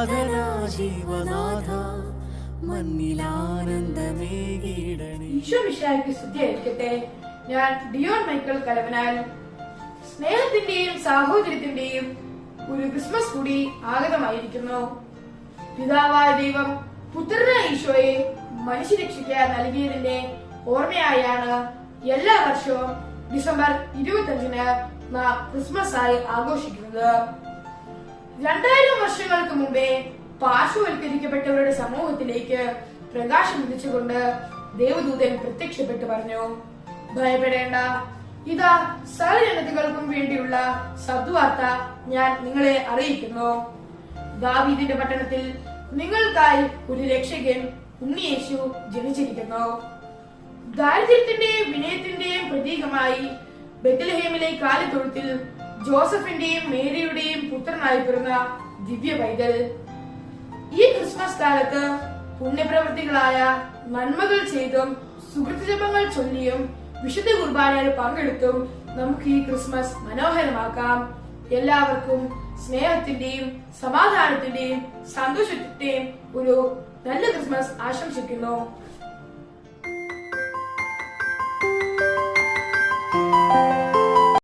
നാഥനാ ജീവനാഥ മന്നിലാനന്ദമേകിടണേ. ഈശോ മിശിഹായ്ക്ക് സ്തുതിയായിരിക്കട്ടെ. ഞാൻ ഡിയോൺ മൈക്കിൾ കലവനാൽ. സ്നേഹത്തിന്റെയും സാഹോദര്യത്തിന്റെയും ഒരു ക്രിസ്മസ് കൂടി ആഗതമായിരിക്കുന്നു. പിതാവായ ദൈവം പുത്രനായ ഈശോയെ മനുഷ്യരക്ഷയ്ക്ക് നൽകിയതിന്റെ ഓർമ്മയായാണ് എല്ലാ വർഷവും ഡിസംബർ 25-ന് നാം ക്രിസ്മസ് ആയി ആഘോഷിക്കുന്നത്. 2000 വർഷങ്ങൾക്ക് മുമ്പേ പാർശ്വവൽക്കരിക്കപ്പെട്ടവരുടെ സമൂഹത്തിലേക്ക് പ്രകാശം ഉദിച്ചുകൊണ്ട് ദേവദൂതൻ പ്രത്യക്ഷപ്പെട്ടു പറഞ്ഞു, ഭയപ്പെടേണ്ട, ഇതാ സകലജനതകൾക്കും വേണ്ടിയുള്ള സദ്വാർത്ത ഞാൻ നിങ്ങളെ അറിയിക്കുന്നു. ദാവീദിന്റെ പട്ടണത്തിൽ നിങ്ങൾക്കായി ഒരു രക്ഷകൻ ഉണ്ണിയേശു ജനിച്ചിരിക്കുന്നു. ദാരിദ്ര്യത്തിന്റെയും വിനയത്തിന്റെയും പ്രതീകമായി ബെത്ലഹേമിലെ കാലിത്തൊഴുത്തിൽ ജോസഫിന്റെയും മേരിയുടെയും പുത്രനായി പിറന്ന ദിവ്യ പൈതൽ. ഈ ക്രിസ്മസ് കാലത്ത് പുണ്യപ്രവൃത്തികളായ നന്മകൾ ചെയ്തും സുഹൃത്തുജപങ്ങൾ ചൊല്ലിയും വിശുദ്ധ കുർബാനയിൽ പങ്കെടുത്തും നമുക്ക് ഈ ക്രിസ്മസ് മനോഹരമാക്കാം. എല്ലാവർക്കും സ്നേഹത്തിന്റെയും സമാധാനത്തിന്റെയും സന്തോഷത്തിന്റെയും ഒരു നല്ല ക്രിസ്മസ് ആശംസിക്കുന്നു.